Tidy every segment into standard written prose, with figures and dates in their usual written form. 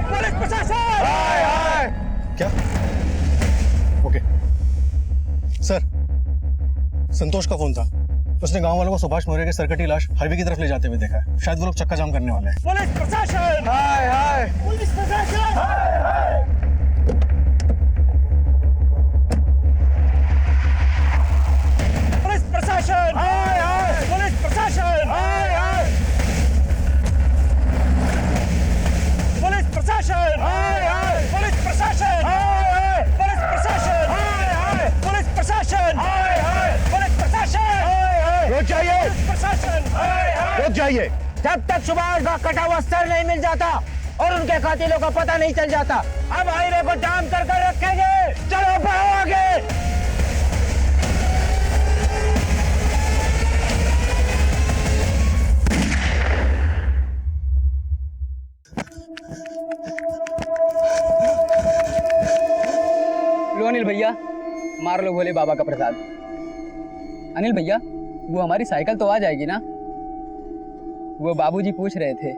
Police प्रशासन। हाय हाय। क्या? Okay sir, संतोष का फोन था। उसने गांव वालों को सुभाष मौर्य के सरकटी लाश हाईवे की तरफ ले जाते हुए देखा है। शायद वो लोग चक्का जाम करने वाले हैं। पुलिस प्रशासन। हाय हाय। पुलिस प्रशासन। हाय हाय। पुलिस प्रशासन। हाय हाय। पुलिस प्रशासन। हाय हाय। पुलिस प्रशासन। हाय हाय। पुलिस प्रशासन। हाय हाय। पुलिस प्रशासन। हाय हाय। पुलिस प्रशासन। हाय हाय। पुलिस प्रशासन। हाय हाय। रुक जाइए, पुलिस प्रशासन। हाय हाय। रुक जाइए। जब तक सुभाष का कटा हुआ सर नहीं मिल जाता और उनके कातिलों का पता नहीं चल जाता, अब हाईवे को जाम कर रखेंगे। चलो बढ़ो आगे। लो अनिल भैया, मार लो भोले बाबा का प्रसाद। अनिल भैया, वो हमारी साइकिल तो आ जाएगी ना? वो बाबूजी पूछ रहे थे,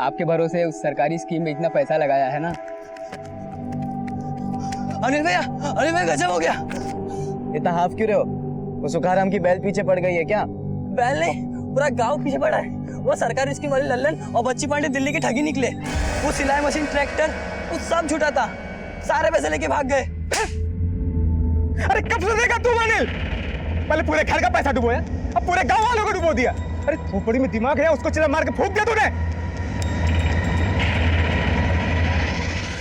आपके भरोसे उस सरकारी स्कीम में इतना पैसा लगाया है ना। अनिल भैया गजब हो गया। इतना हाफ क्यों रहे हो? वो सुखाराम की बैल पीछे पड़ गई है क्या? बैल नहीं, पूरा गांव पीछे पड़ा है। वो सरकारी स्कीम वाले लल्लन और बच्ची पांडे दिल्ली की ठगी निकले। वो सिलाई मशीन, ट्रैक्टर, वो सब झूठा था। सारे पैसे लेके भाग गए। अरे कब सुधरेगा तू अनिल? पहले पूरे घर का पैसा डुबोया, अब पूरे गांव वालों को डुबो दिया। अरे खोपड़ी में दिमाग है, उसको चिल्ला मार के फूंक दिया तूने।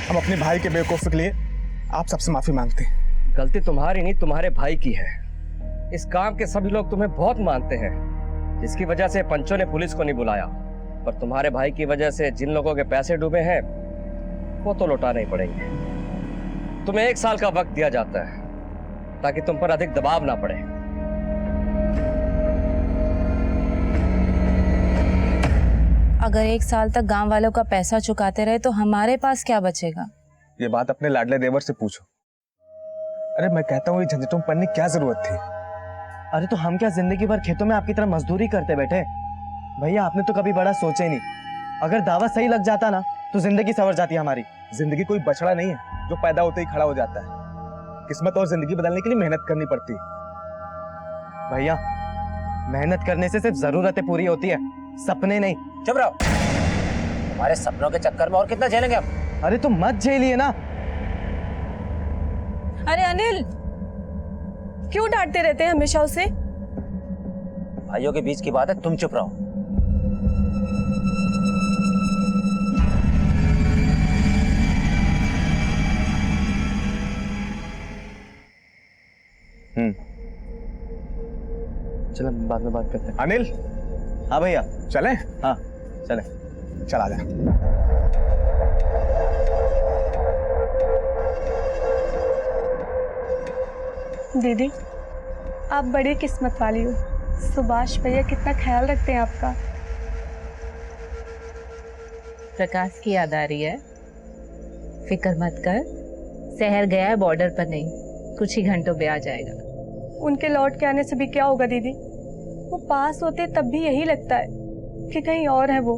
हम अपने भाई के बेवकूफी के लिए आप सबसे माफी मांगते हैं। गलती तुम्हारी नहीं, तुम्हारे भाई की है। इस काम के सभी लोग तुम्हें बहुत मानते हैं, जिसकी वजह से पंचों ने पुलिस को नहीं बुलाया। पर तुम्हारे भाई की वजह से जिन लोगों के पैसे डूबे हैं वो तो लौटाने ही पड़ेंगे। तुम्हें 1 साल का वक्त दिया जाता है ताकि तुम पर अधिक दबाव ना पड़े। अगर 1 साल तक गांव वालों का पैसा चुकाते रहे तो हमारे पास क्या बचेगा? ये बात अपने लाडले देवर से पूछो। अरे मैं कहता हूँ ये झंझटों में पड़ने की क्या जरूरत थी? अरे तो हम क्या जिंदगी भर खेतों में आपकी तरह मजदूरी करते बैठे? भैया आपने तो कभी बड़ा सोचा ही नहीं। अगर दावा सही लग जाता ना तो जिंदगी संवर जाती हमारी। जिंदगी कोई बछड़ा नहीं है जो पैदा होते ही खड़ा हो जाता है। किस्मत और जिंदगी बदलने के लिए मेहनत करनी पड़ती है। भैया मेहनत करने से सिर्फ जरूरतें पूरी होती है, सपने नहीं। चुप रहो, तुम्हारे सपनों के चक्कर में और कितना झेलेंगे हम? अरे तो मत झेलिए ना। अरे अनिल, क्यों डांटते रहते हैं हमेशा उसे? भाइयों के बीच की बात है, तुम चुप रहो। चलो बाद में बात करते हैं। अनिल, हाँ भैया, चले? हाँ चले। चल आ जा। दीदी, आप बड़ी किस्मत वाली हो। सुभाष भैया कितना ख्याल रखते हैं आपका। प्रकाश की याद आ रही है? फिक्र मत कर, शहर गया है, बॉर्डर पर नहीं, कुछ ही घंटों में आ जाएगा। उनके लौट के आने से भी क्या होगा दीदी? वो पास होते तब भी यही लगता है कि कहीं और है वो।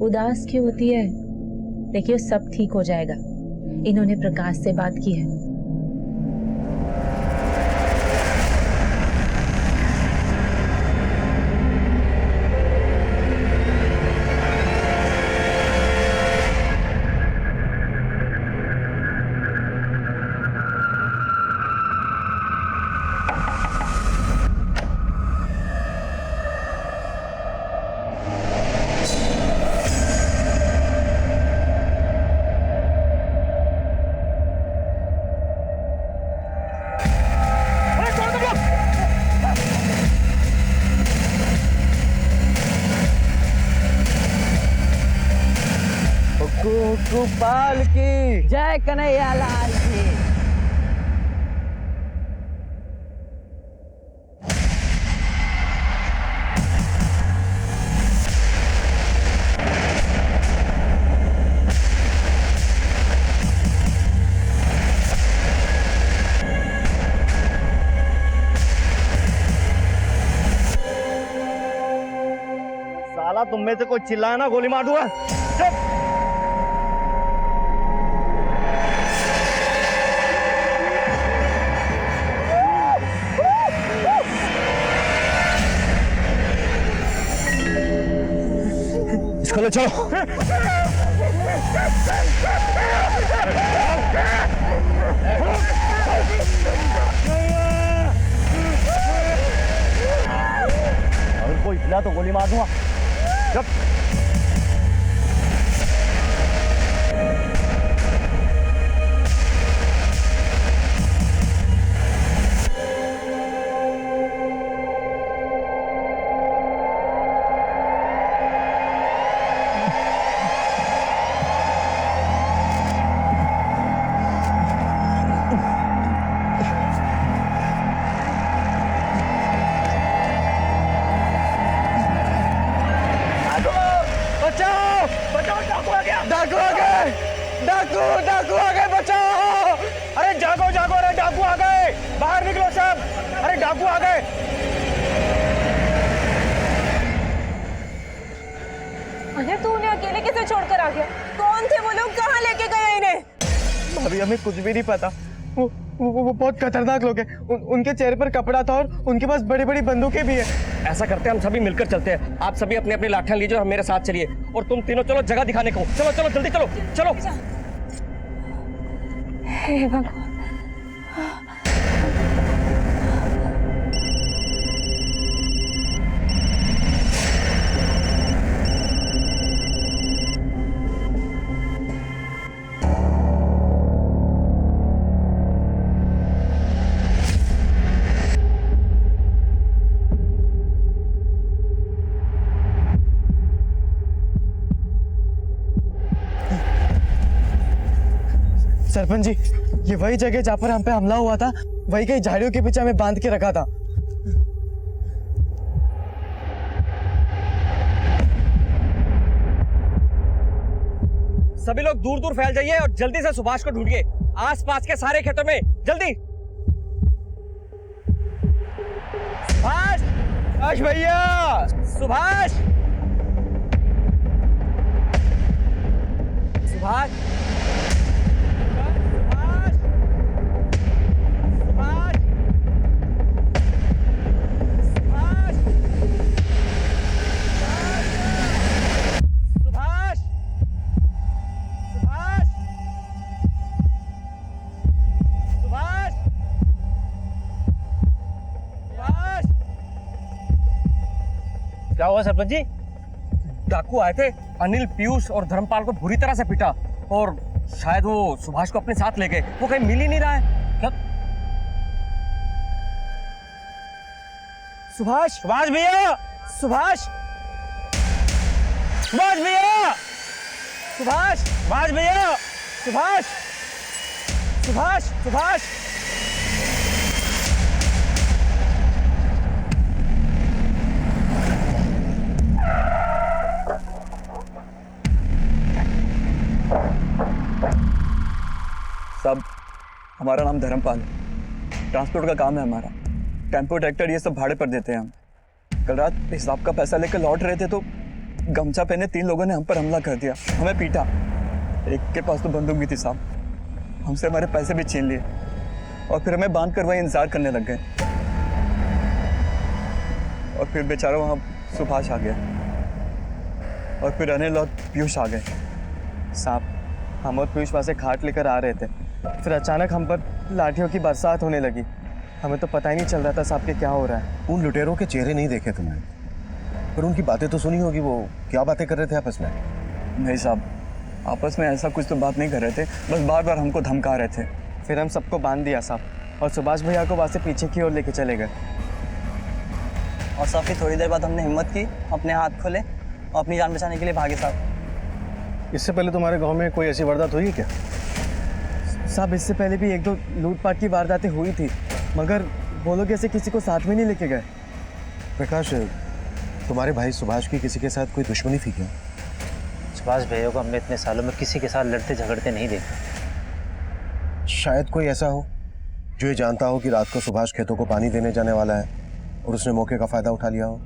उदास क्यों होती है? देखिए सब ठीक हो जाएगा। इन्होंने प्रकाश से बात की है। गोपाल की जय कन्हैया लाल की। साला तुम में से कोई चिल्लाए ना गोली मार दूंगा। चुप। चलो चलो। अगर कोई हिला तो गोली मार दूंगा। डाकू आ गए, डाकू आ गए, बचाओ। अरे जागो जागो, अरे डाकू आ गए, बाहर निकलो सब। अरे डाकू आ गए। अरे तू उन्हें अकेले कैसे छोड़कर आ गया? कौन थे वो लोग, कहाँ लेके गए इन्हें? अभी हमें कुछ भी नहीं पता। वो बहुत खतरनाक लोग हैं। उनके चेहरे पर कपड़ा था और उनके पास बड़ी बड़ी बंदूकें भी हैं। ऐसा करते हैं, हम सभी मिलकर चलते हैं। आप सभी अपनी अपनी लाठियां लीजिए और मेरे साथ चलिए। और तुम तीनों चलो जगह दिखाने को। चलो चलो जल्दी चलो चलो। हे भगवान। सरपंच जी, ये वही जगह जहाँ पर हम पे हमला हुआ था। वही कई झाड़ियों के पीछे हमें बांध के रखा था। सभी लोग दूर दूर फैल जाइए और जल्दी से सुभाष को ढूंढिए, आसपास के सारे खेतों में। जल्दी। सुभाष, सुभाष भैया, सुभाष, सुभाष, क्या हुआ सरपंच जी? डाकू आए थे, अनिल, पीयूष और धर्मपाल को बुरी तरह से पीटा और शायद वो सुभाष को अपने साथ ले गए। वो कहीं मिल ही नहीं रहा है। क्या? सुभाष, सुभाष भैया, सुभाष, सुभाष भैया, सुभाष, सुभाष भैया, सुभाष, सुभाष, सुभाष। साहब, हमारा नाम धर्मपाल है। ट्रांसपोर्ट का काम है हमारा। टेम्पो, ट्रैक्टर ये सब भाड़े पर देते हैं हम। कल रात हिसाब का पैसा लेकर लौट रहे थे तो गमछा पहने 3 लोगों ने हम पर हमला कर दिया, हमें पीटा। एक के पास तो बंदूक भी थी साहब। हमसे हमारे पैसे भी छीन लिए और फिर हमें बांध कर वहीं इंतजार करने लग गए। और फिर बेचारा वहाँ सुभाष आ गया और फिर अनिल और पीयूष आ गए। साहब, हम और पीयूष वहाँ से खाट लेकर आ रहे थे, फिर अचानक हम पर लाठियों की बरसात होने लगी। हमें तो पता ही नहीं चल रहा था साहब कि क्या हो रहा है। उन लुटेरों के चेहरे नहीं देखे तुमने, पर उनकी बातें तो सुनी होगी। वो क्या बातें कर रहे थे आपस में? नहीं साहब, आपस में ऐसा कुछ तो बात नहीं कर रहे थे, बस बार बार हमको धमका रहे थे। फिर हम सबको बांध दिया साहब और सुभाष भैया को वहाँ से पीछे की ओर लेके चले गए। और साहब फिर थोड़ी देर बाद हमने हिम्मत की, अपने हाथ खोले और अपनी जान बचाने के लिए भागे साहब। इससे पहले तुम्हारे गांव में कोई ऐसी वारदात हुई है क्या? साहब, इससे पहले भी 1-2 लूटपाट की वारदातें हुई थी, मगर वो लोग ऐसे किसी को साथ में नहीं लेके गए। प्रकाश, तुम्हारे भाई सुभाष की किसी के साथ कोई दुश्मनी थी क्या? सुभाष भैया को हमने इतने सालों में किसी के साथ लड़ते झगड़ते नहीं देखा। शायद कोई ऐसा हो जो ये जानता हो कि रात को सुभाष खेतों को पानी देने जाने वाला है और उसने मौके का फायदा उठा लिया हो।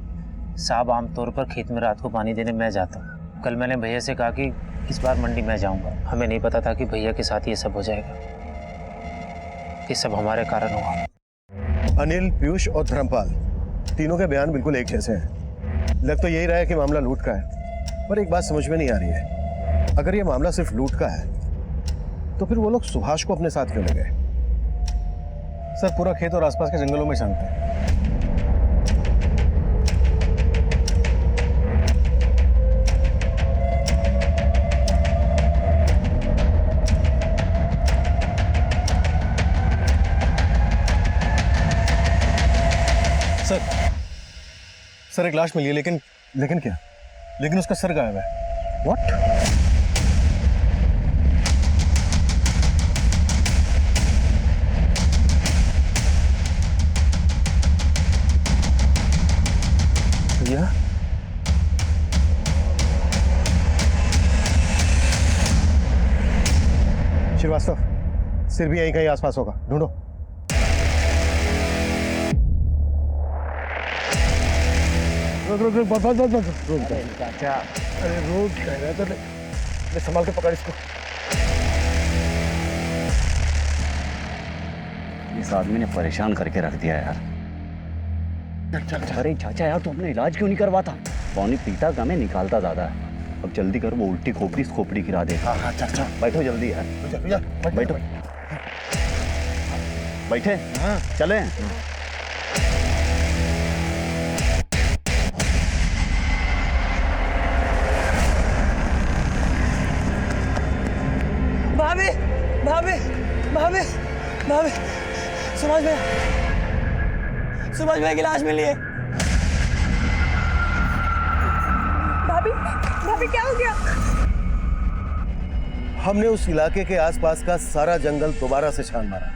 साहब, आमतौर पर खेत में रात को पानी देने मैं जाता हूँ। कल मैंने भैया से कहा कि इस बार मंडी मैं जाऊँगा। हमें नहीं पता था कि भैया के साथ ये सब हो जाएगा। ये सब हमारे कारण हुआ। अनिल, पीयूष और धर्मपाल, तीनों के बयान बिल्कुल एक जैसे हैं। लग तो यही रहा है कि मामला लूट का है। पर एक बात समझ में नहीं आ रही है, अगर ये मामला सिर्फ लूट का है तो फिर वो लोग सुभाष को अपने साथ क्यों ले गए? सर पूरा खेत और आसपास के जंगलों में शांत है। सर एक लाश मिली है, लेकिन क्या? लेकिन उसका सर गायब है। व्हाट? भैया श्रीवास्तव, सिर भी यहीं कहीं आसपास होगा, ढूंढो। रुक चाचा, अरे रोक कह रहा था, ले संभाल के पकड़ इसको। इस आदमी ने परेशान करके रख दिया यार। अरे चाचा यार, तू अपना इलाज क्यों नहीं करवाता? पानी पीता कम है, निकालता ज्यादा है। अब जल्दी कर, वो उल्टी खोपड़ी गिरा देगा। हाँ चाचा, बैठो जल्दी यार, बैठो बैठे। हाँ चले। भाभी भाभी भाभी भाभी, सुभाष भैया की लाश मिली है। भाभी भाभी क्या हो गया? हमने उस इलाके के आसपास का सारा जंगल दोबारा से छान मारा।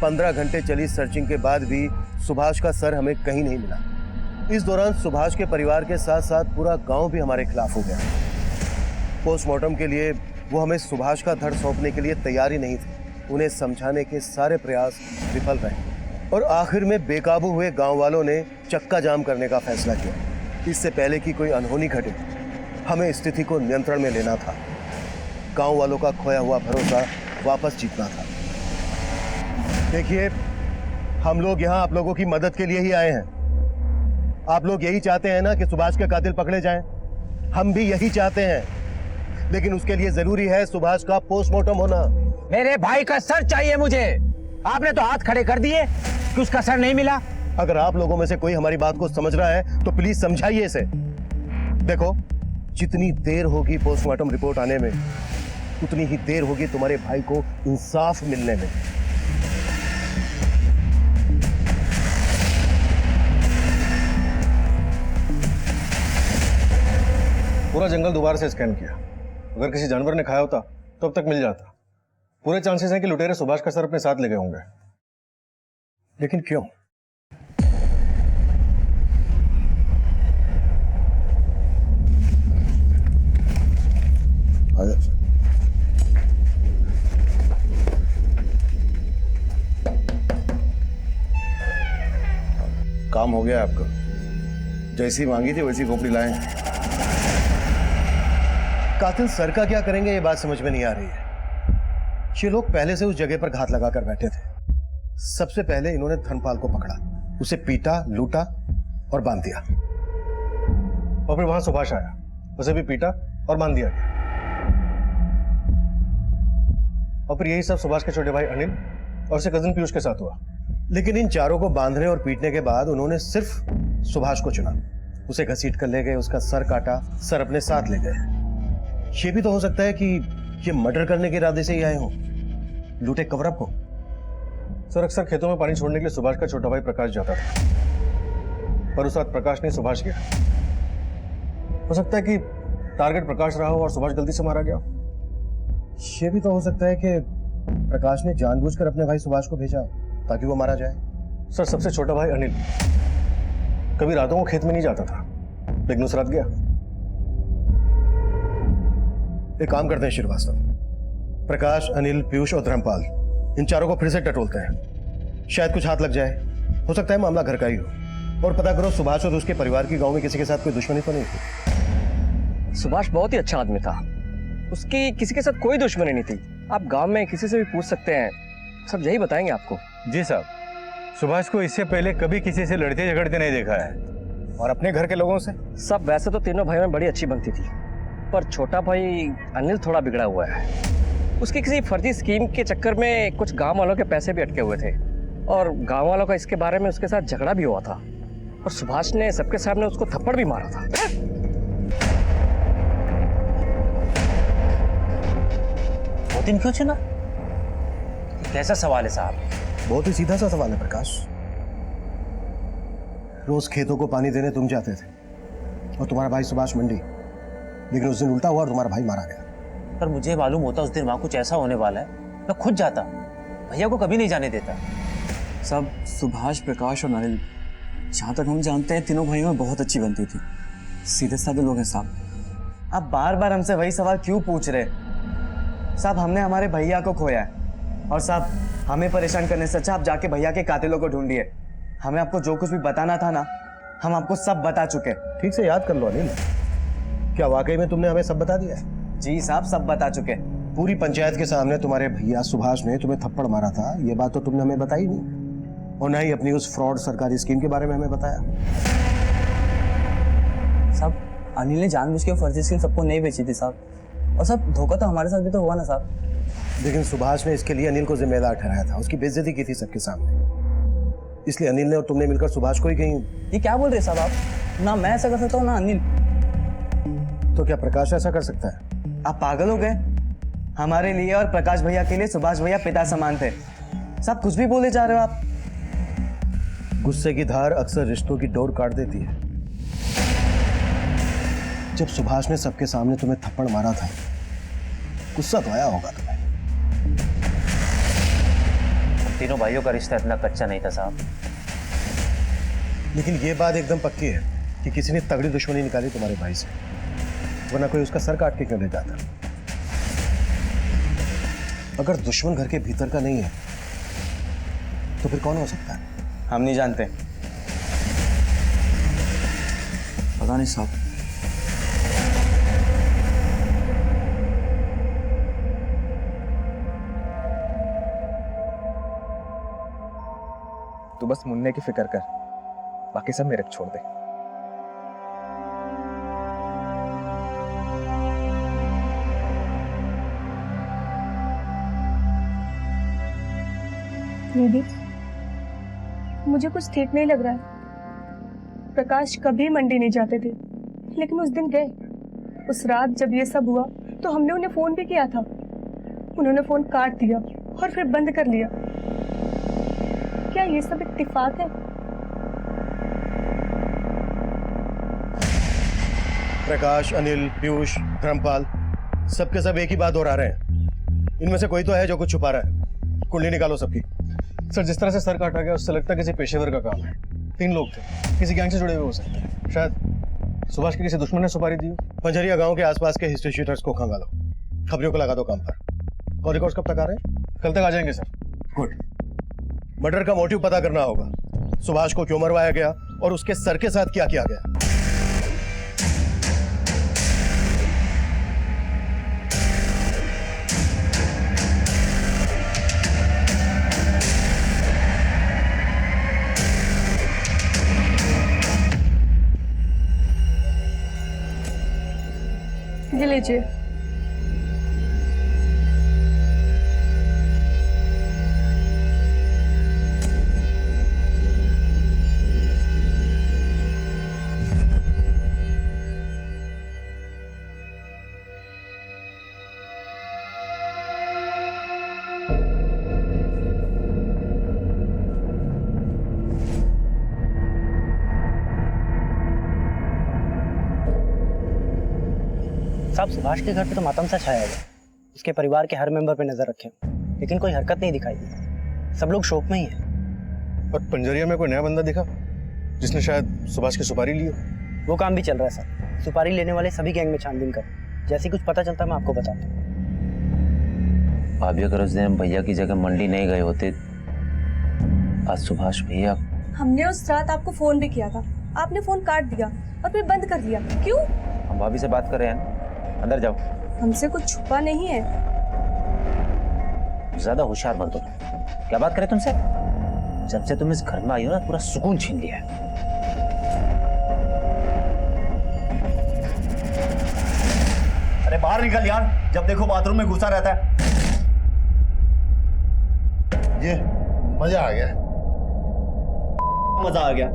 15 घंटे चली सर्चिंग के बाद भी सुभाष का सर हमें कहीं नहीं मिला। इस दौरान सुभाष के परिवार के साथ साथ पूरा गांव भी हमारे खिलाफ हो गया। पोस्टमार्टम के लिए वो हमें सुभाष का धड़ सौंपने के लिए तैयार ही नहीं थे। उन्हें समझाने के सारे प्रयास विफल रहे और आखिर में बेकाबू हुए गांव वालों ने चक्का जाम करने का फैसला किया। इससे पहले कि कोई अनहोनी घटे, हमें स्थिति को नियंत्रण में लेना था। गांव वालों का खोया हुआ भरोसा वापस जीतना था। देखिए, हम लोग यहाँ आप लोगों की मदद के लिए ही आए हैं। आप लोग यही चाहते हैं ना कि सुभाष के कातिल पकड़े जाएं? हम भी यही चाहते हैं, लेकिन उसके लिए जरूरी है सुभाष का पोस्टमार्टम होना। मेरे भाई का सर चाहिए मुझे। आपने तो हाथ खड़े कर दिए कि उसका सर नहीं मिला। अगर आप लोगों में से कोई हमारी बात को समझ रहा है तो प्लीज समझाइए इसे। देखो, जितनी देर होगी पोस्टमार्टम रिपोर्ट आने में, उतनी ही देर होगी तुम्हारे भाई को इंसाफ मिलने में। पूरा जंगल दोबारा से स्कैन किया। अगर किसी जानवर ने खाया होता तो अब तक मिल जाता। पूरे चांसेस हैं कि लुटेरे सुभाष का सर अपने साथ ले गए होंगे। लेकिन क्यों? काम हो गया आपका। जैसी मांगी थी वैसी खोपड़ी लाए। कातिल सर का क्या करेंगे ये बात समझ में नहीं आ रही है। ये लोग पहले से उस जगह पर घात लगाकर बैठे थे। सबसे पहले इन्होंने धर्मपाल को पकड़ा, उसे पीटा, लूटा और बांध दिया। और फिर वहां सुभाष आया, उसे भी पीटा और बांध दिया गया। और फिर यही सब सुभाष के छोटे भाई अनिल और उसके कजिन पीयूष के साथ हुआ। लेकिन इन चारों को बांधने और पीटने के बाद उन्होंने सिर्फ सुभाष को चुना। उसे घसीट कर ले गए, उसका सर काटा, सर अपने साथ ले गए। ये भी तो हो सकता है कि ये मर्डर करने के इरादे से ही आए हो, लूटे कवर अप हो। सर, अक्सर खेतों में पानी छोड़ने के लिए सुभाष का छोटा भाई प्रकाश जाता था, पर उस रात प्रकाश ने सुभाष किया। हो सकता है कि टारगेट प्रकाश रहा हो और सुभाष गलती से मारा गया। ये भी तो हो सकता है कि प्रकाश ने जानबूझकर अपने भाई सुभाष को भेजा ताकि वो मारा जाए। सर, सबसे छोटा भाई अनिल कभी रातों को खेत में नहीं जाता था, लेकिन उस रात गया। एक काम करते हैं श्रीवास्तव, प्रकाश, अनिल, पीयूष और धर्मपाल, इन चारों को फिर से टटोलते हैं। शायद कुछ हाथ लग जाए। हो सकता है मामला घर का ही हो। और पता करो सुभाष और उसके परिवार की गांव में किसी के साथ कोई दुश्मनी तो नहीं थी। सुभाष बहुत ही अच्छा आदमी था, उसकी किसी के साथ कोई दुश्मनी नहीं थी। आप गांव में किसी से भी पूछ सकते हैं, सब यही बताएंगे आपको। जी साहब, सुभाष को इससे पहले कभी किसी से लड़ते झगड़ते नहीं देखा है। और अपने घर के लोगों से? सब वैसे तो तीनों भाइयों में बड़ी अच्छी बनती थी, पर छोटा भाई अनिल थोड़ा बिगड़ा हुआ है। उसकी किसी फर्जी स्कीम के चक्कर में कुछ गांव वालों के पैसे भी अटके हुए थे और गांव वालों का इसके बारे में उसके साथ झगड़ा भी हुआ था और सुभाष ने सबके सामने उसको थप्पड़ भी मारा था। वो दिन क्यों चुना? कैसा सवाल है साहब? बहुत ही सीधा सा सवाल है प्रकाश। रोज खेतों को पानी देने तुम जाते थे और तुम्हारा भाई सुभाष मंडी, लेकिन उस दिन उल्टा हुआ और तुम्हारा भाई मारा गया। पर मुझे मालूम होता उस दिन वहां कुछ ऐसा होने वाला है, मैं खुद जाता, भैया को कभी नहीं जाने देता। सब सुभाष, प्रकाश और अनिल, जहाँ तक हम जानते हैं तीनों भाइयों में बहुत अच्छी बनती थी। सीधे साधे लोग हैं साहब। आप बार बार हमसे वही सवाल क्यों पूछ रहे? साहब हमने हमारे भैया को खोया है और साहब हमें परेशान करने से अच्छा आप जाके भैया के कातिलों को ढूंढिए। हमें आपको जो कुछ भी बताना था ना, हम आपको सब बता चुके। ठीक से याद कर लो अनिल, क्या वाकई में तुमने हमें सब बता दिया? जी साहब, सब बता चुके। पूरी पंचायत के सामने तुम्हारे भैया सुभाष ने तुम्हें थप्पड़ मारा था, ये बात तो तुमने हमें बताई नहीं, और ना ही अपनी उस फ्रॉड सरकारी स्कीम के बारे में हमें बताया। साहब अनिल ने जानबूझ के फर्जी स्कीम सबको नहीं बेची थी साहब, और सब धोखा तो हमारे साथ भी तो हुआ ना साहब। लेकिन सुभाष ने इसके लिए अनिल को जिम्मेदार ठहराया था, उसकी बेइज्जती की थी सबके सामने, इसलिए अनिल ने और तुमने मिलकर सुभाष को ही कहीं। ये क्या बोल रहे साहब आप? ना मैं ऐसा कर सकता हूँ ना अनिल। तो क्या प्रकाश ऐसा कर सकता है? आप पागल हो गए? हमारे लिए और प्रकाश भैया के लिए सुभाष भैया पिता समान थे। सब कुछ भी बोले जा रहे हो आप। गुस्से की धार अक्सर रिश्तों की डोर काट देती है। जब सुभाष ने सबके सामने तुम्हें थप्पड़ मारा था, गुस्सा तो आया होगा तुम्हें। तीनों भाइयों का रिश्ता इतना कच्चा नहीं था साहब। लेकिन ये बात एकदम पक्की है कि किसी ने तगड़ी दुश्मनी निकाली तुम्हारे भाई से, वरना कोई उसका सर काट के क्यों ले जाता। अगर दुश्मन घर के भीतर का नहीं है तो फिर कौन हो सकता है? हम नहीं जानते। पता नहीं साहब। तू बस मुन्ने की फिक्र कर, बाकी सब मेरे को छोड़ दे। दीदी, मुझे कुछ ठीक नहीं लग रहा है। प्रकाश कभी मंडी नहीं जाते थे, लेकिन उस दिन गए। उस रात जब ये सब हुआ तो हमने उन्हें फोन भी किया था। उन्होंने फोन काट दिया और फिर बंद कर लिया। क्या ये सब इत्तेफाक है? प्रकाश, अनिल, पीयूष, धर्मपाल, सबके सब एक ही बात दोहरा रहे हैं। इनमें से कोई तो है जो कुछ छुपा रहा है। कुंडली निकालो सबकी। सर, जिस तरह से सर काटा गया उससे लगता है किसी पेशेवर का काम है। 3 लोग थे, किसी गैंग से जुड़े हुए हो सकते हैं। शायद सुभाष के किसी दुश्मन ने सुपारी दी। पंजरिया गांव के आसपास के हिस्ट्री शीटर्स को खंगालो, खबरियों को लगा दो काम पर। और रिकॉर्ड्स कब तक आ रहे हैं? कल तक आ जाएंगे सर। गुड। मर्डर का मोटिव पता करना होगा, सुभाष को क्यों मरवाया गया और उसके सर के साथ क्या किया गया। ये लीजिए। साहब, सुभाष के घर पे तो मातम सा छाया हुआ। उसके परिवार के हर मेंबर पे नजर रखे, लेकिन कोई हरकत नहीं दिखाई दी। सब लोग शोक में ही है। और पंजरिया में कोई नया बंदा दिखा जिसने शायद सुभाष की सुपारी ली हो? वो काम भी चल रहा है सर। सुपारी लेने वाले सभी गैंग में छानबीन कर, जैसे कुछ पता चलता है मैं आपको बताता हूँ। भाभी, अगर उस दिन हम भैया की जगह मंडी नहीं गए होते, आज सुभाष भैया। हमने उस रात आपको फोन भी किया था, आपने फोन काट दिया और फिर बंद कर दिया। क्यों? हम भाभी से बात कर रहे हैं, अंदर जाओ। हमसे कुछ छुपा नहीं है। ज्यादा होशियार बन तुम। क्या बात करें तुमसे? जब से तुम इस घर में आई हो ना, पूरा सुकून छीन लिया है। अरे बाहर निकल यार, जब देखो बाथरूम में घुसा रहता है। ये मजा आ गया। मजा आ गया?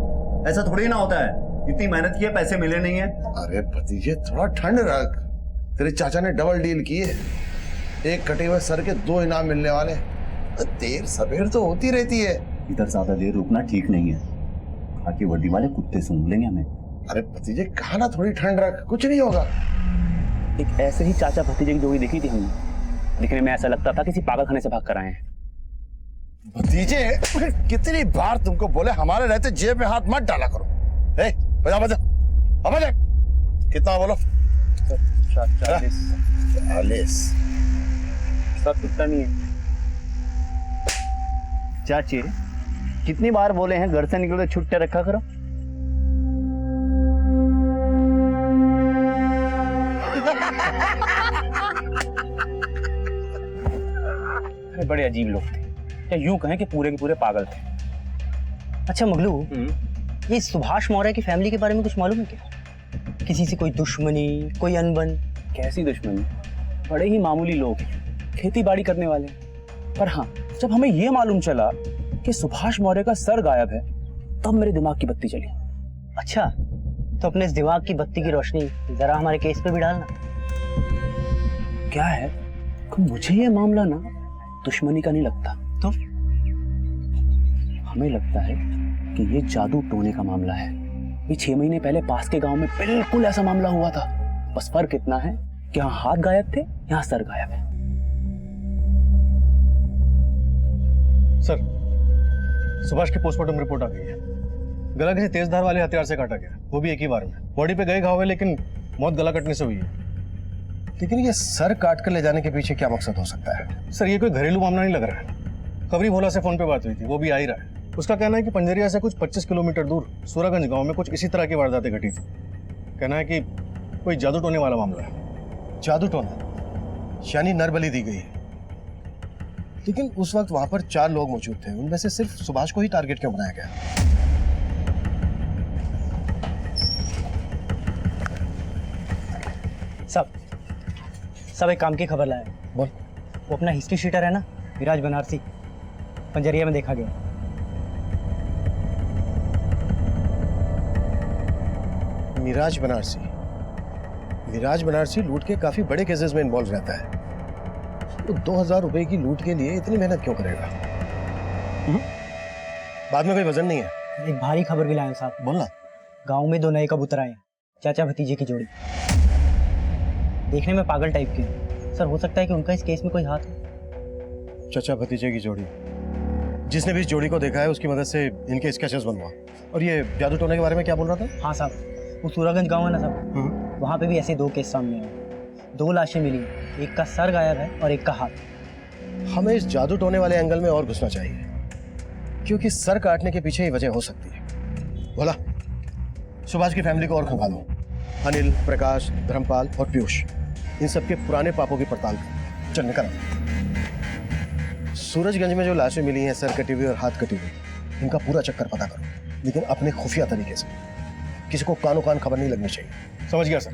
ऐसा थोड़ी ना होता है, इतनी मेहनत की है, पैसे मिले नहीं है। अरे भतीजे थोड़ा ठंड रख, तेरे चाचा ने डबल डील की है। एक कटे हुए सर के 2 इनाम मिलने वाले। देर सवेर तो होती रहती है। इधर ज्यादा देर रुकना ठीक नहीं है, बाकी वर्दी वाले कुत्ते सूंघ लेंगे हमें। अरे भतीजे कहा ना थोड़ी ठंड रख, कुछ नहीं होगा। एक ऐसे ही चाचा भतीजे की जोड़ी देखी थी हमने, दिखने में ऐसा लगता था किसी पागलखाने से भाग कर आए हैं। भतीजे कितनी बार तुमको बोले हमारे रहते जेब में हाथ मत डाला करो। ए, बजा बजा, अब बजा। कितना बोलो? 40। सब कितना नहीं है चाची, कितनी बार बोले हैं घर से निकलते छुट्टे रखा करो। बड़े अजीब लोग थे, या यूं कहें कि पूरे के पूरे पागल थे। अच्छा मगलू, ये सुभाष मौर्य की फैमिली के बारे में कुछ मालूम है क्या? किसी से कोई दुश्मनी, कोई अनबन? कैसी दुश्मनी, बड़े ही मामूली लोग, खेती बाड़ी करने वाले। पर हाँ, जब हमें यह मालूम चला कि सुभाष मौर्य का सर गायब है, तब मेरे दिमाग की बत्ती चली। अच्छा, तो अपने इस दिमाग की बत्ती की रोशनी जरा हमारे केस पे भी डालना। क्या है कि मुझे ये मामला ना दुश्मनी का नहीं लगता, तो हमें लगता है कि ये जादू टोने का मामला है। ये 6 महीने पहले पास के गांव में बिल्कुल ऐसा मामला हुआ था, बस फर्क इतना है कि यहाँ हाथ गायब थे, यहाँ सर गायब है। सर, सुभाष की पोस्टमार्टम रिपोर्ट आ गई है। गला किसी तेज धार वाले हथियार से काटा गया, वो भी एक ही बार में। बॉडी पे गए घाव है, लेकिन मौत गला कटने से हुई है। लेकिन ये सर काट कर ले जाने के पीछे क्या मकसद हो सकता है? सर, ये कोई घरेलू मामला नहीं लग रहा है। खबरी भोला से फोन पे बात हुई थी, वो भी आ ही रहा है। उसका कहना है कि पंजरिया से कुछ 25 किलोमीटर दूर सूरागंज गांव में कुछ इसी तरह की वारदातें घटी थी। कहना है कि कोई जादू टोने वाला मामला है। जादू टोना यानी नरबली दी गई है। लेकिन उस वक्त वहां पर 4 लोग मौजूद थे, उनमें से सिर्फ सुभाष को ही टारगेट क्यों बनाया गया? सब एक काम की खबर लाया। बोल। वो अपना हिस्ट्री शीटर है ना, विराज बनारसी, पंजरिया में देखा गया। मिराज बनारसी? मिराज बनारसी लूट के काफी बड़े केसेस में इन्वॉल्व रहता है। तो 2000 रुपए की लूट के लिए इतनी मेहनत क्यों करेगा? बाद में कोई वजन नहीं है। एक भारी खबर भी लाया साहब। बोलना। गांव में 2 नए कबूतर आए, चाचा भतीजे की जोड़ी। देखने में पागल टाइप के। सर, हो सकता है कि उनका इस केस में कोई हाथ हो। चाचा भतीजे की जोड़ी? जिसने भी इस जोड़ी को देखा है उसकी मदद से इनके स्केचेस बनवा। और ये जादू टोने के बारे में क्या बोल रहा था? हाँ साहब, वो सूरागंज गांव है ना साहब, वहाँ पे भी ऐसे 2 केस सामने आए। 2 लाशें मिली, एक का सर गायब है और एक का हाथ। हमें इस जादू टोने वाले एंगल में और घुसना चाहिए, क्योंकि सर काटने के पीछे ही वजह हो सकती है। बोला, सुभाष की फैमिली को और खंगालो। अनिल, प्रकाश, धर्मपाल और पीयूष, इन सबके पुराने पापों की पड़ताल कर। चल निकल। सूरजगंज में जो लाशें मिली हैं, सर कटी हुई और हाथ कटी हुई, इनका पूरा चक्कर पता करो, लेकिन अपने खुफिया तरीके से। किसी को कानो कान खबर नहीं लगनी चाहिए। समझ गया सर।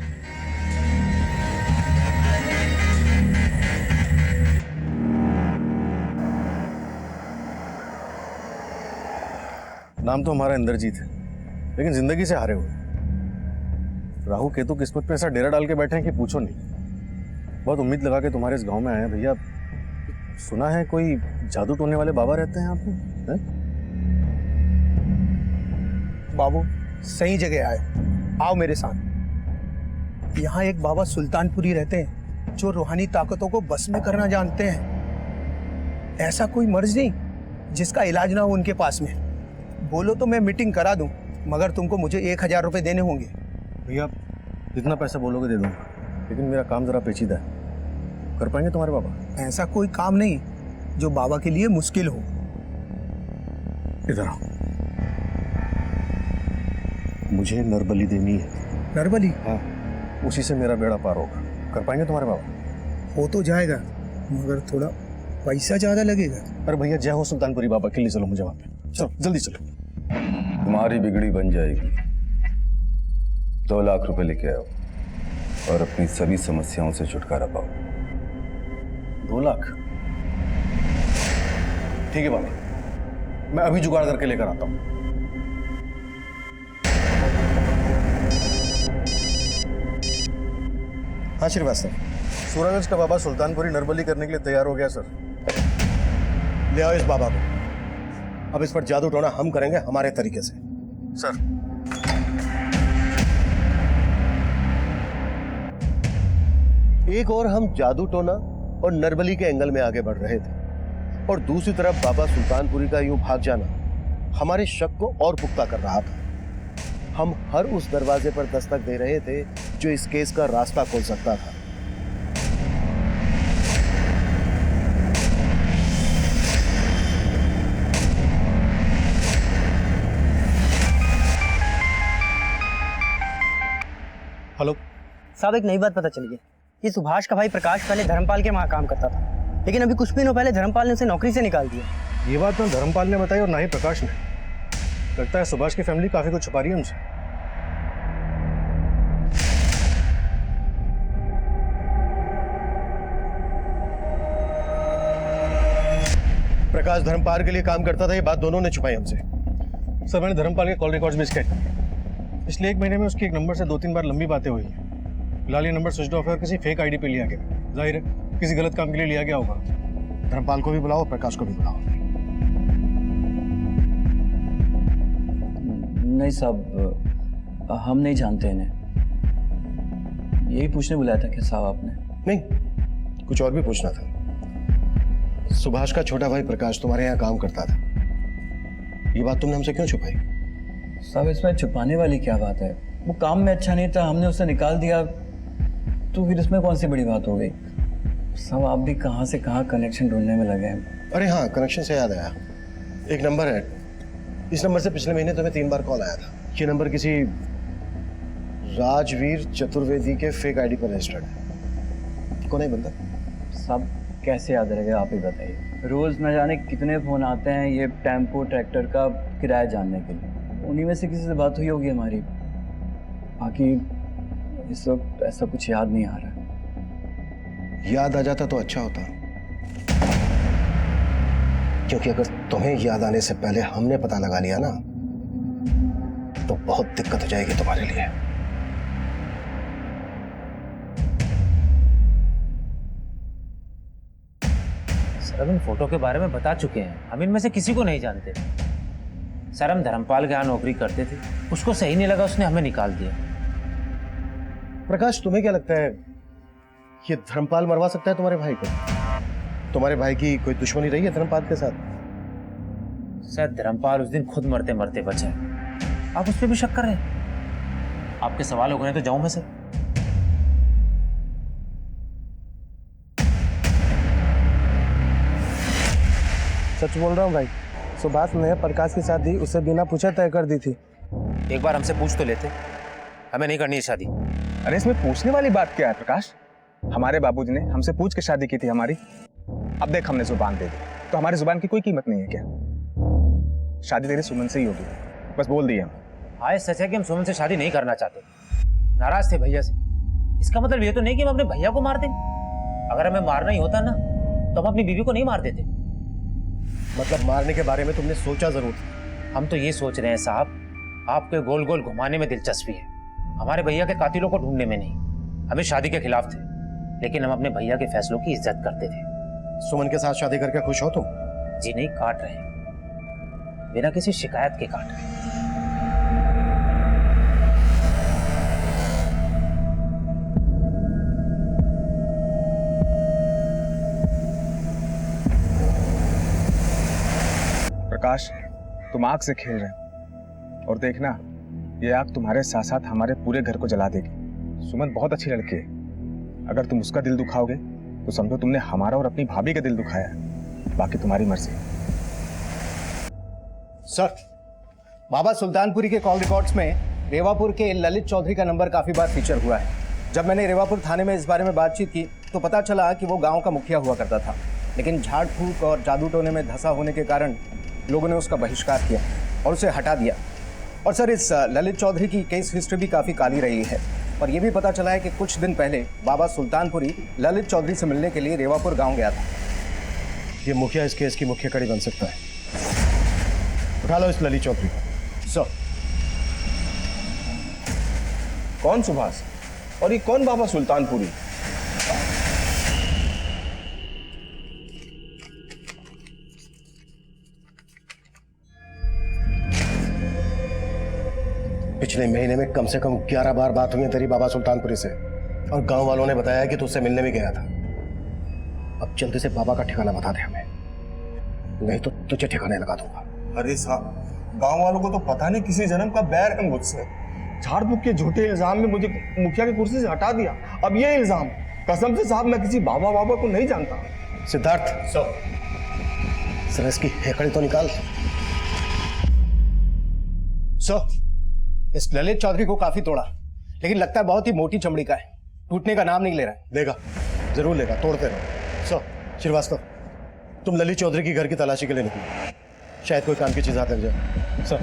नाम तो हमारा इंद्रजीत है, लेकिन जिंदगी से हारे हुए। राहु केतु किस्मत पे ऐसा डेरा डाल के बैठे हैं कि पूछो नहीं। बहुत उम्मीद लगा के तुम्हारे इस गांव में आए हैं भैया। सुना है कोई जादू टोने वाले बाबा रहते हैं आप में? बाबू, सही जगह आए। आओ मेरे साथ। यहाँ एक बाबा सुल्तानपुरी रहते हैं जो रूहानी ताकतों को बस में करना जानते हैं। ऐसा कोई मर्ज नहीं जिसका इलाज ना हो उनके पास में। बोलो तो मैं मीटिंग करा दूं, मगर तुमको मुझे 1000 रुपए देने होंगे। भैया, जितना पैसा बोलोगे दे दूंगा, लेकिन मेरा काम जरा पेचीदा है। कर पाएंगे तुम्हारे बाबा? ऐसा कोई काम नहीं जो बाबा के लिए मुश्किल हो। इधर आओ। मुझे नरबली देनी है। नरबली? हाँ, उसी से मेरा बेड़ा पार होगा। कर पाएंगे तुम्हारे बाबा? हो तो जाएगा, मगर थोड़ा पैसा ज्यादा लगेगा। अरे भैया, जय हो सुल्तानपुरी बाबा के लिए चलो मुझे वहां पे। चलो जल्दी चलो। तुम्हारी बिगड़ी बन जाएगी। 2 लाख रुपए लेके आओ। और अपनी सभी समस्याओं से छुटकारा पाओ। 2 लाख? ठीक है बाबा, मैं अभी जुगाड़ करके लेकर आता हूं। हाँ श्रीवास्तव, सूरज का बाबा सुल्तानपुरी नरबली करने के लिए तैयार हो गया सर। ले आओ इस बाबा को। अब इस पर जादू टोना हम करेंगे हमारे तरीके से सर। एक और हम जादू टोना और नरबली के एंगल में आगे बढ़ रहे थे और दूसरी तरफ बाबा सुल्तानपुरी का यूं भाग जाना हमारे शक को और पुख्ता कर रहा था। हम हर उस दरवाजे पर दस्तक दे रहे थे जो इस केस का रास्ता खोल सकता था। हेलो साहब, एक नई बात पता चली है। ये सुभाष का भाई प्रकाश पहले धर्मपाल के वहाँ काम करता था, लेकिन अभी कुछ दिनों पहले धर्मपाल ने उसे नौकरी से निकाल दिया। ये बात ना धर्मपाल ने बताई और ना ही प्रकाश ने। लगता है सुभाष की फैमिली काफी कुछ छुपा रही है हमसे। प्रकाश धर्मपाल के लिए काम करता था, ये बात दोनों ने छुपाई हमसे। सर मैंने धर्मपाल के कॉल रिकॉर्ड्स भी स्कैन किए। पिछले 1 महीने में उसकी एक नंबर से 2-3 बार लंबी बातें हुई हैं। फिलहाल ये नंबर स्विच ऑफ है और किसी फेक आईडी पे लिया गया। जाहिर है किसी गलत काम के लिए लिया गया होगा। धर्मपाल को भी बुलाओ, प्रकाश को भी बुलाओ। नहीं साहब, हम नहीं जानते इन्हें। यही पूछने बुलाया था क्या साहब आपने? नहीं, कुछ और भी पूछना था। सुभाष का छोटा भाई प्रकाश तुम्हारे यहाँ काम करता था, ये बात तुमने हमसे क्यों छुपाई? साहब इसमें छुपाने वाली क्या बात है? वो काम में अच्छा नहीं था, हमने उसे निकाल दिया, तो फिर इसमें कौन सी बड़ी बात हो गई? साहब आप भी कहाँ से कहाँ कनेक्शन ढूंढने में लगे हैं। अरे हाँ, कनेक्शन से याद आया, एक नंबर है, इस नंबर से पिछले महीने तुम्हें 3 बार कॉल आया था। ये नंबर किसी राजवीर चतुर्वेदी के फेक आईडी पर रजिस्टर्ड है। कौन है बंदा? साहब कैसे याद रहेगा, आप ही बताइए। रोज न जाने कितने फोन आते हैं ये टेम्पो ट्रैक्टर का किराया जानने के लिए। उन्हीं में से किसी से बात हुई होगी हमारी। बाकी इस वक्त ऐसा कुछ याद नहीं आ रहा। याद आ जाता तो अच्छा होता, क्योंकि अगर तुम्हें याद आने से पहले हमने पता लगा लिया ना तो बहुत दिक्कत हो जाएगी तुम्हारे लिए। सर हम इन फोटो के बारे में बता चुके हैं, हम इनमें से किसी को नहीं जानते। सर हम धर्मपाल के यहाँ नौकरी करते थे, उसको सही नहीं लगा, उसने हमें निकाल दिया। प्रकाश तुम्हें क्या लगता है ये धर्मपाल मरवा सकता है तुम्हारे भाई को? तुम्हारे भाई की कोई दुश्मनी रही है धर्मपाल के साथ? सर धर्मपाल उस दिन खुद मरते मरते बचा, आप उस पर भी शक कर रहे हैं? आपके सवाल हो गए तो जाऊं मैं सर? सच बोल रहा हूँ भाई, सुभाष ने प्रकाश की शादी उससे बिना पूछे तय कर दी थी। एक बार हमसे पूछ तो लेते, हमें नहीं करनी है शादी। अरे इसमें पूछने वाली बात क्या है प्रकाश? हमारे बाबूजी ने हमसे पूछ के शादी की थी हमारी। अब देख हमने जुबान दे दी तो हमारी जुबान की कोई कीमत नहीं है क्या? शादी तेरी सुमन से ही होगी, बस बोल दिए हम। हाँ सच है कि हम सुमन से शादी नहीं करना चाहते, नाराज थे भैया से। इसका मतलब ये तो नहीं कि हम अपने भैया को मार दें। अगर हमें मारना ही होता ना तो हम अपनी बीवी को नहीं मार देते। मतलब मारने के बारे में तुमने सोचा जरूर था? हम तो ये सोच रहे हैं साहब, आपके गोल गोल घुमाने में दिलचस्पी है, हमारे भैया के कातिलों को ढूंढने में नहीं। हमें शादी के खिलाफ थे, लेकिन हम अपने भैया के फैसलों की इज्जत करते थे। सुमन के साथ शादी करके खुश हो तुम? जी नहीं, काट रहे हैं, बिना किसी शिकायत के काट रहे हैं। प्रकाश तुम आग से खेल रहे हो और देखना ये आग तुम्हारे साथ साथ हमारे पूरे घर को जला देगी। सुमन बहुत अच्छी लड़की है, अगर तुम उसका दिल दुखाओगे तो समझो तुमने हमारा और अपनी भाभी का दिल दुखाया है। बाकी तुम्हारी मर्जी। सर, बाबा सुल्तानपुरी के कॉल रिकॉर्ड्स में रेवापुर के ललित चौधरी का नंबर काफी बार फीचर हुआ है। जब मैंने रेवापुर थाने में इस बारे में बातचीत की तो पता चला कि वो गांव का मुखिया हुआ करता था, लेकिन झाड़ फूक और जादू टोने में धंसा होने के कारण लोगों ने उसका बहिष्कार किया और उसे हटा दिया। और सर, इस ललित चौधरी की केस हिस्ट्री भी काफ़ी काली रही है। और ये भी पता चला है कि कुछ दिन पहले बाबा सुल्तानपुरी ललित चौधरी से मिलने के लिए रेवापुर गांव गया था। ये मुखिया इस केस की मुख्य कड़ी बन सकता है। उठा लो इस ललित चौधरी को। सर। कौन सुभाष और ये कौन बाबा सुल्तानपुरी? पिछले महीने में कम से कम 11 बार बात हुई है तेरी बाबा सुल्तानपुरी से, और गांव वालों ने बताया कि तू उससे मिलने भी गया था। अब जल्दी से बाबा का ठिकाना बता दे हमें, नहीं तो तुझे ठिकाने लगा दूंगा। अरे साहब, गांव वालों को तो पता नहीं किसी जन्म का बैर है मुझसे। झाड़ फूक के झूठे इल्जाम में मुझे मुखिया की कुर्सी से हटा दिया। अब ये इल्जाम, कसम से साहब मैं किसी बाबा को नहीं जानता। सिद्धार्थ सर इसकी हेकड़ी तो निकाल। सर, इस ललित चौधरी को काफी तोड़ा, लेकिन लगता है बहुत ही मोटी चमड़ी का है, टूटने का नाम नहीं ले रहा है। लेगा, जरूर लेगा, तोड़ते रहो। सर श्रीवास्तव, तुम ललित चौधरी की घर की तलाशी के लिए निकलो, शायद कोई काम की चीज हाथ लग जाए। सर।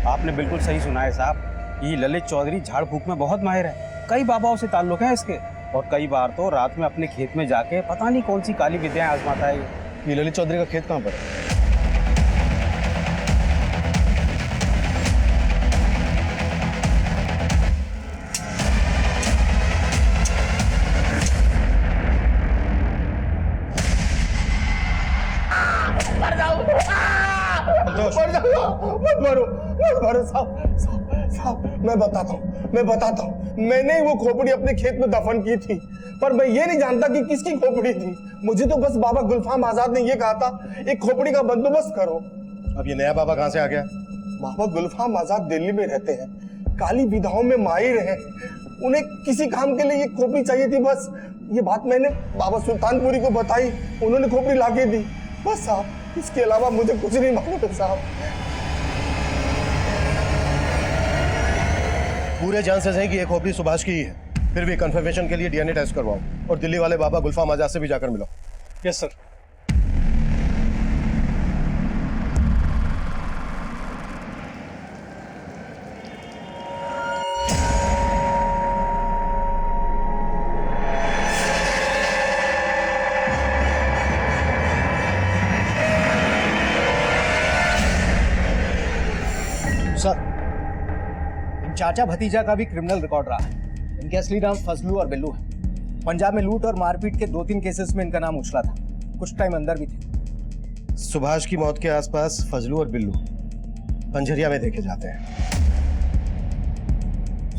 आपने बिल्कुल सही सुना है साहब, ये ललित चौधरी झाड़ फूक में बहुत माहिर है। कई बाबाओं से ताल्लुक है इसके, और कई बार तो रात में अपने खेत में जाके पता नहीं कौन सी काली विद्याएं आजमाता है। ये ललित चौधरी का खेत कहाँ पर है? मत मारो साहब, मैं बताता हूँ, मैंने ही वो खोपड़ी अपने खेत में दफन की थी, पर मैं ये नहीं जानता कि किसकी खोपड़ी थी। मुझे तो बस बाबा गुलफाम आजाद ने ये कहा था, एक खोपड़ी का बंदोबस्त करो। अब ये नया बाबा कहाँ से आ गया? बाबा गुलफाम आजाद दिल्ली में रहते हैं, काली विधाओं में माहिर हैं, उन्हें किसी काम के लिए ये खोपड़ी चाहिए थी। बस ये बात मैंने बाबा सुल्तानपुरी को बताई, उन्होंने खोपड़ी लाके दी, बस साहब, इसके अलावा मुझे कुछ नहीं मालूम साहब। पूरे जान से सही कि ये खोपड़ी सुभाष की ही है, फिर भी कंफर्मेशन के लिए डीएनए टेस्ट करवाओ और दिल्ली वाले बाबा गुलफाम आजाद से भी जाकर मिलो। Yes sir. सर, इन चाचा भतीजा का भी क्रिमिनल रिकॉर्ड रहा है। इनके असली नाम फजलू और बिल्लू है। पंजाब में लूट और मारपीट के 2-3 केसेस में इनका नाम उछला था, कुछ टाइम अंदर भी थे। सुभाष की मौत के आसपास फजलू और बिल्लू पंजरिया में देखे जाते हैं।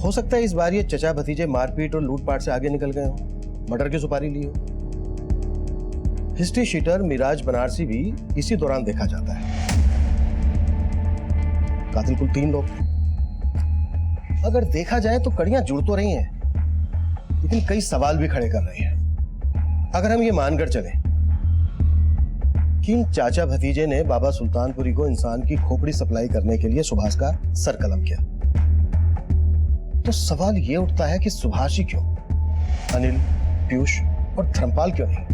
हो सकता है इस बार ये चचा भतीजे मारपीट और लूटपाट से आगे निकल गए हो, मर्डर की सुपारी ली हो। हिस्ट्री शीटर मिराज बनारसी भी इसी दौरान देखा जाता है। कातिल कुल 3 लोग थे। अगर देखा जाए तो कड़ियां जुड़ तो रही हैं, लेकिन कई सवाल भी खड़े कर रही हैं। अगर हम ये मानकर चलें कि इन चाचा भतीजे ने बाबा सुल्तानपुरी को इंसान की खोपड़ी सप्लाई करने के लिए सुभाष का सर कलम किया, तो सवाल ये उठता है कि सुभाष ही क्यों, अनिल, पीयूष और धर्मपाल क्यों नहीं?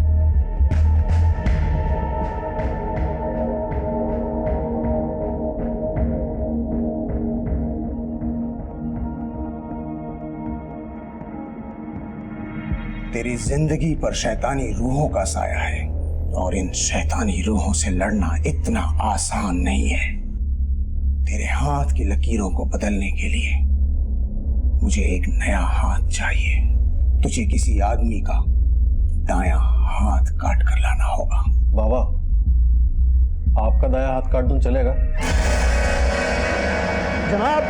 तेरी जिंदगी पर शैतानी रूहों का साया है, और इन शैतानी रूहों से लड़ना इतना आसान नहीं है। तेरे हाथ की लकीरों को बदलने के लिए मुझे एक नया हाथ चाहिए। तुझे किसी आदमी का दायां हाथ काट कर लाना होगा। बाबा, आपका दायां हाथ काट दूं चलेगा? जनाब,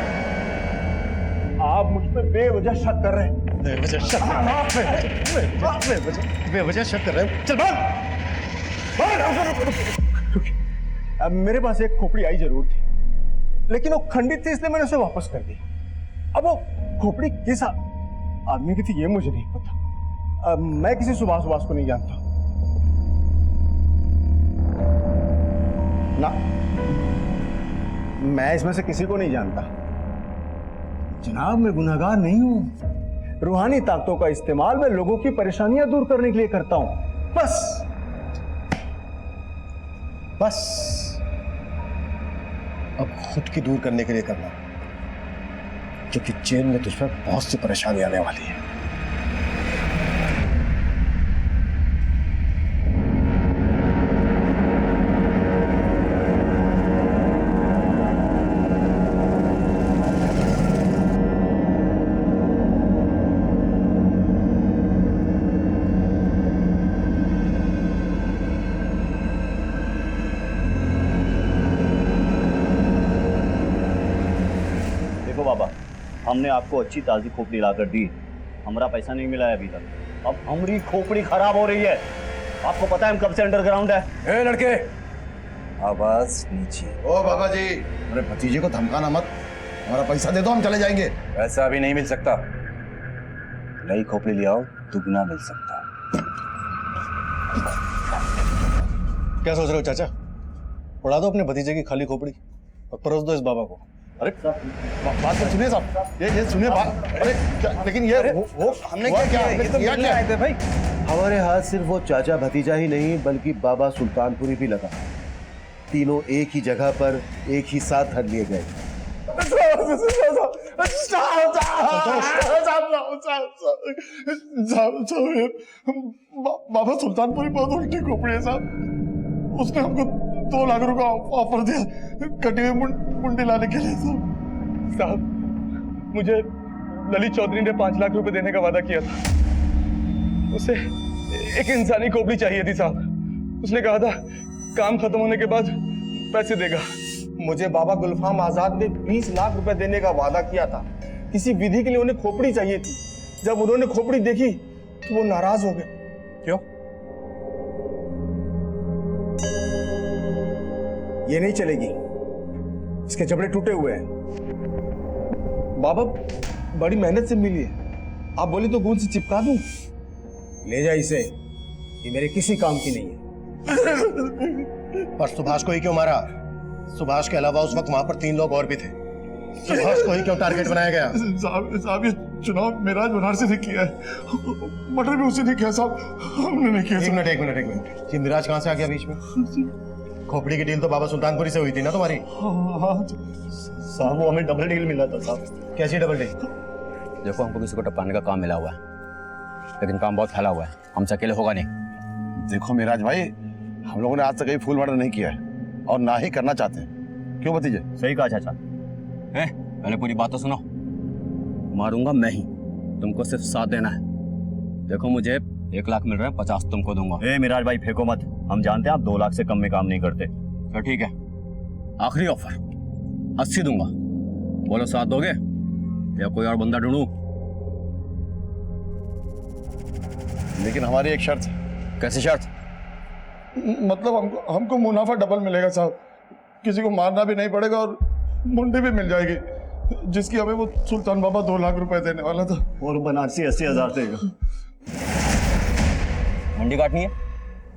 आप मुझ पर बेवजह शक कर रहे हैं। बेवजह शक कर रहे हैं? चल भाग। अब मेरे पास एक खोपड़ी आई जरूर थी, लेकिन वो खंडित थी, इसलिए मैंने उसे वापस कर दी। अब वो खोपड़ी किस आदमी की थी ये मुझे नहीं पता। अब मैं किसी सुभाष को नहीं जानता ना, मैं इसमें से किसी को नहीं जानता। जनाब, मैं गुनहगार नहीं हूं, रूहानी ताकतों का इस्तेमाल मैं लोगों की परेशानियां दूर करने के लिए करता हूं। बस बस अब खुद की दूर करने के लिए करना, क्योंकि जेल में तुझ पर बहुत सी परेशानी आने वाली है। हमने आपको अच्छी ताजी खोपड़ी लाकर दी, हमारा पैसा नहीं मिला है अभी तक। अब हमारी खोपड़ी खराब हो रही है। आपको पता है हम कब से अंडरग्राउंड है। ए लड़के, आवाज नीचे। ओ बाबा जी, अरे भतीजे को धमकाना मत, हमारा पैसा दे दो, हम चले जाएंगे। पैसा अभी नहीं मिल सकता, नई खोपड़ी ले आओ, दुगना मिल सकता। क्या सोच रहे हो चाचा? उड़ा दो अपने भतीजे की खाली खोपड़ी और परोस दो इस बाबा को। अरे बात तो सुनिए साहब, ये सुनिए बात। अरे क्या, लेकिन ये वो हमने क्या आए थे भाई? हमारे हाथ सिर्फ वो चाचा भतीजा ही नहीं बल्कि बाबा सुल्तानपुरी भी लगा। तीनों एक ही जगह पर एक ही साथ धर लिए गए। बाबा सुल्तानपुरी बहुत उल्टी खोपड़ी है साहब। उसने हमको 2 लाख रुपए ऑफर दिया कटी हुई मुंडी लाने के लिए। साहब मुझे ललित चौधरी ने 5 लाख रुपए देने का वादा किया था। उसे एक इंसानी खोपड़ी चाहिए थी साहब। उसने कहा था काम खत्म होने के बाद पैसे देगा। मुझे बाबा गुलफाम आजाद ने 20 लाख रुपए देने का वादा किया था। किसी विधि के लिए उन्हें खोपड़ी चाहिए थी। जब उन्होंने खोपड़ी देखी तो वो नाराज हो गए। क्यों? ये नहीं चलेगी, इसके जबड़े टूटे हुए हैं। बाबा बड़ी मेहनत से मिली है, आप बोले तो गूंद से चिपका दूं। ले जा इसे, ये मेरे किसी काम की नहीं है। पर सुभाष को ही क्यों मारा? सुभाष के अलावा उस वक्त वहां पर 3 लोग और भी थे। सुभाष को ही क्यों टारगेट बनाया गया? साहब ये चुनाव मिराज बनारसी ने किया है, मर्डर भी उसी ने किया साहब, हमने नहीं किया। एक मिनट, ये मिराज कहाँ से आ गया बीच में? खोपड़ी की डील तो बाबा सुल्तानपुरी से हुई थी ना तुम्हारी? साहब वो हमें डबल डील मिला था साहब। कैसी डबल डील? देखो हमको किसी को टपकाने का काम मिला हुआ है, लेकिन काम बहुत फैला हुआ है, हमसे अकेले होगा नहीं। देखो मिराज भाई, हम लोगों ने आज तक कहीं फूल मर्डर नहीं किया है और ना ही करना चाहते हैं। क्यों भतीजे? सही कहा चाचा। पहले पूरी बात तो सुनो। मारूंगा मैं ही, तुमको सिर्फ 7 देना है। देखो मुझे 1 लाख मिल रहा है, 50 तुमको दूंगा। मिराज भाई फेंको मत, हम जानते हैं आप 2 लाख से कम में काम नहीं करते। तो ठीक है, आखिरी ऑफर 80 दूंगा। बोलो 7 दोगे या कोई और बंदा ढूंढूं? लेकिन हमारी एक शर्त। कैसी शर्त? मतलब हमको मुनाफा डबल मिलेगा साहब, किसी को मारना भी नहीं पड़ेगा और मुंडी भी मिल जाएगी, जिसकी हमें वो सुल्तान बाबा 2 लाख रुपए देने वाला था। और बनारसी 80,000 देगा। मुंडी काटनी है?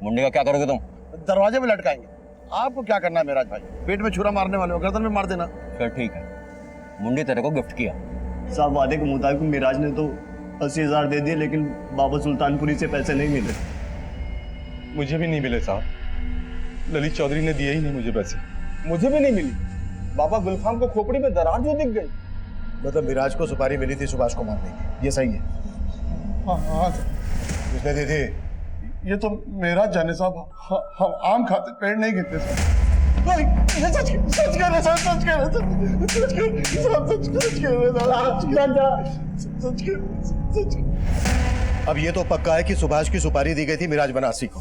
मुंडी का क्या करोगे तुम? दरवाजे में लटकाएंगे। आपको क्या करना है मिराज भाई? पेट में छुरा मारने वाले हो, गर्दन में मार देना। फिर ठीक है, मुंडी तेरे को गिफ्ट किया। साहब वादे के मुताबिक मिराज ने तो 80,000 दे दिए, लेकिन बाबा सुल्तानपुरी से पैसे नहीं मिले। मुझे भी नहीं मिले साहब, ललित चौधरी ने दिए ही नहीं मुझे पैसे। मुझे भी नहीं मिली। बाबा गुलफाम को खोपड़ी में दरार जो दिख गई। मतलब मिराज को सुपारी मिली थी सुभाष को मारने की, ये सही है? हाँ किसने दी थी? ये तो मेरा जाने साहब, हम आम खाते पेड़ नहीं गिरते साहब। सच कह रहे साहब। अब ये तो पक्का है कि सुभाष की सुपारी दी गई थी मिराज बनारसी को,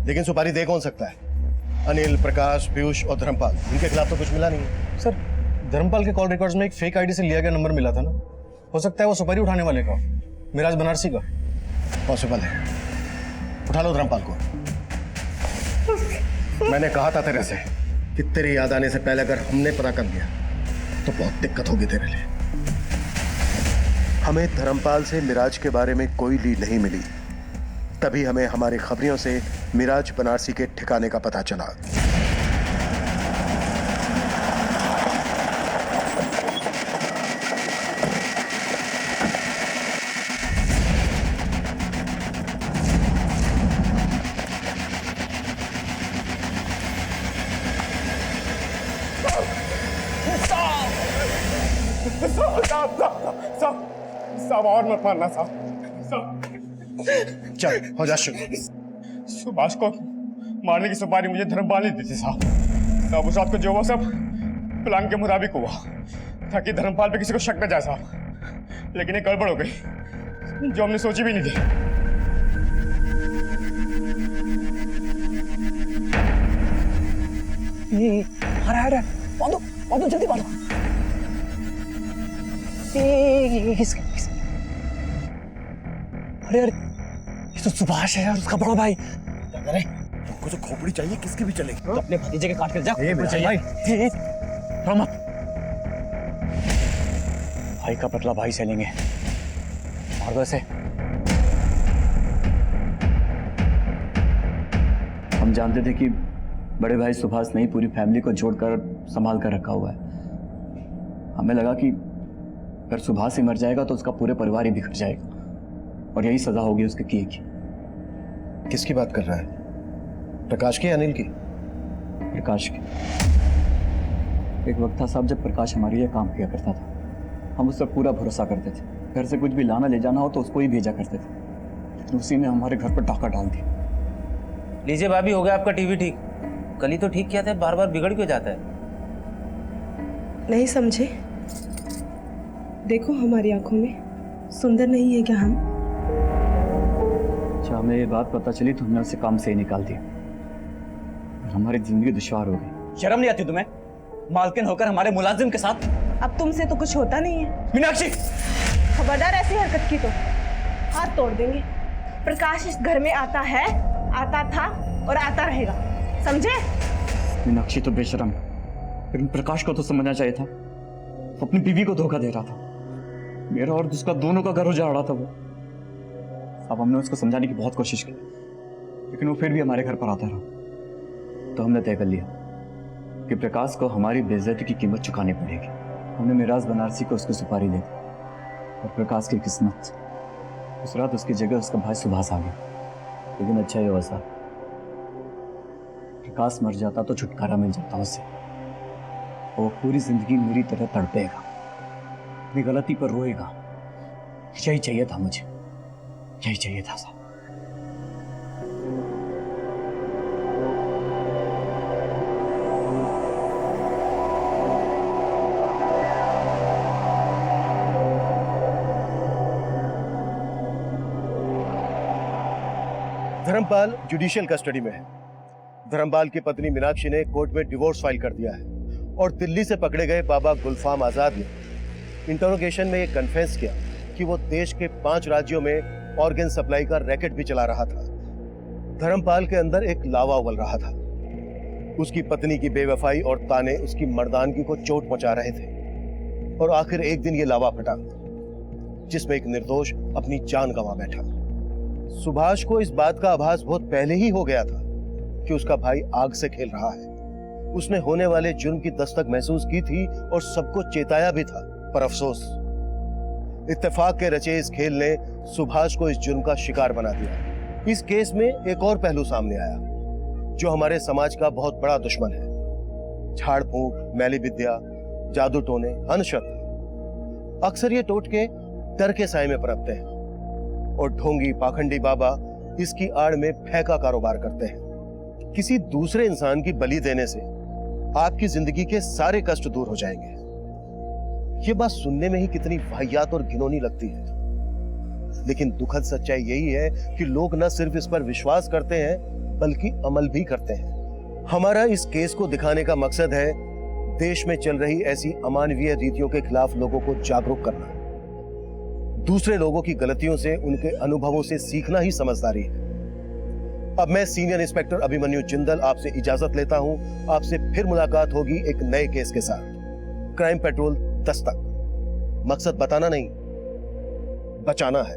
लेकिन सुपारी दे कौन सकता है? अनिल, प्रकाश, पीयूष और धर्मपाल, इनके खिलाफ तो कुछ मिला नहीं है। सर, धर्मपाल के कॉल रिकॉर्ड्स में एक फेक आईडी से लिया गया नंबर मिला था ना, हो सकता है वो सुपारी उठाने वाले का, मिराज बनारसी का। पॉसिबल है, उठा लो धर्मपाल को। मैंने कहा था तेरे से कि तेरी याद आने से पहले अगर हमने पता कर लिया तो बहुत दिक्कत होगी तेरे लिए। हमें धर्मपाल से मिराज के बारे में कोई लीड नहीं मिली, तभी हमें हमारे खबरियों से मिराज बनारसी के ठिकाने का पता चला। साहब और मत मारना साहब। चल हो जा शुरू। सुभाष को मारने की सुपारी मुझे धर्मपाल ने दी थी साहब। उस रात को जो हुआ सब प्लान के मुताबिक हुआ ताकि धर्मपाल पे किसी को शक न जाए साहब, लेकिन एक गड़बड़ हो गई जो हमने सोची भी नहीं थी। आ रहा बांधो जल्दी बांधो। अरे ये तो सुभाष है यार, उसका बड़ा भाई। क्या करें? तुमको जो खोपड़ी चाहिए किसकी भी चलेगी। तो अपने भतीजे के काट कर जा। चाहिए रमत भाई का बदला भाई से लेंगे। मार दो इसे। हम जानते थे कि बड़े भाई सुभाष ने ही पूरी फैमिली को जोड़कर संभाल कर रखा हुआ है। हमें लगा कि अगर सुभाष ही मर जाएगा तो उसका पूरे परिवार ही बिखर जाएगा और यही सजा होगी उसके किए की। किसकी बात कर रहा है? प्रकाश की, अनिल की? प्रकाश की। एक वक्त था साहब जब प्रकाश हमारे लिए काम किया करता था। हम उस पर पूरा भरोसा करते थे। घर से कुछ भी लाना ले जाना हो तो उसको ही भेजा करते थे, लेकिन उसी ने हमारे घर पर डाका डाल दिया। लीजिए भाभी, हो गया आपका टीवी ठीक। कल ही तो ठीक किया था, बार बार बिगड़ क्यों जाता है? नहीं समझे? देखो हमारी आंखों में सुंदर नहीं है क्या हम? अच्छा, हमें ये बात पता चली तो हमने उसे काम से ही निकाल दिया। हमारी जिंदगी दुश्वार हो गई। शर्म नहीं आती तुम्हें? मालकिन होकर हमारे मुलाजिम के साथ। अब तुमसे तो कुछ होता नहीं है। मीनाक्षी, खबरदार ऐसी हरकत की तो हाथ तोड़ देंगे। प्रकाश इस घर में आता है, आता था और आता रहेगा, समझे? मीनाक्षी तो बेशरम, लेकिन प्रकाश को तो समझना चाहिए था। वो अपनी बीवी को धोखा दे रहा था। मेरा और उसका दोनों का घर उजाड़ रहा था वो। अब हमने उसको समझाने की बहुत कोशिश की, लेकिन वो फिर भी हमारे घर पर आता रहा। तो हमने तय कर लिया कि प्रकाश को हमारी बेइज्जती की कीमत चुकानी पड़ेगी। हमने मिराज बनारसी को उसको सुपारी दे दी और प्रकाश की किस्मत, उस रात उसकी जगह उसका भाई सुभाष आ गया। लेकिन अच्छा ही हुआ साहब, प्रकाश मर जाता तो छुटकारा मिल जाता उसे। वो पूरी जिंदगी मेरी तरह तड़पेगा, अपनी गलती पर रोएगा। यही चाहिए था मुझे, यही चाहिए था साहब। धर्मपाल जुडिशियल कस्टडी में है। धर्मपाल की पत्नी मीनाक्षी ने कोर्ट में डिवोर्स फाइल कर दिया है और दिल्ली से पकड़े गए बाबा गुलफाम आजाद ने इंटरोगेशन में यह कन्फेस किया कि वो देश के 5 राज्यों में ऑर्गन सप्लाई का रैकेट भी चला रहा था। धर्मपाल के अंदर एक लावा उबल रहा था। उसकी पत्नी की बेवफाई और ताने उसकी मर्दानगी को चोट पहुंचा रहे थे और आखिर एक दिन ये लावा फटा, जिसमें एक निर्दोष अपनी जान गंवा बैठा। सुभाष को इस बात का आभास बहुत पहले ही हो गया था कि उसका भाई आग से खेल रहा है। उसने होने वाले जुर्म की दस्तक महसूस की थी और सबको चेताया भी था, पर अफसोस इत्तेफाक के रचे इस खेल ने सुभाष को इस जुर्म का शिकार बना दिया। इस केस में एक और पहलू सामने आया जो हमारे समाज का बहुत बड़ा दुश्मन है। झाड़ फूंक, मैली विद्या, जादू टोने, अंधश्रद्धा। अक्सर ये टोटके डर के साए में पनपते हैं और ढोंगी पाखंडी बाबा इसकी आड़ में फेंका कारोबार करते हैं। किसी दूसरे इंसान की बलि देने से आपकी जिंदगी के सारे कष्ट दूर हो जाएंगे। ये बात सुनने में ही कितनी वाहियात और घिनौनी लगती है, लेकिन दुखद सच्चाई यही है कि लोग न सिर्फ इस पर विश्वास करते हैं बल्कि अमल भी करते हैं। हमारा इस केस को दिखाने का मकसद है देश में चल रही ऐसी अमानवीय रीतियों के खिलाफ लोगों को जागरूक करना। दूसरे लोगों की गलतियों से, उनके अनुभवों से सीखना ही समझदारी है। अब मैं सीनियर इंस्पेक्टर अभिमन्यु जिंदल आपसे इजाजत लेता हूं। आपसे फिर मुलाकात होगी एक नए केस के साथ। Crime petrol Dastak. मकसद बताना नहीं, बचाना है।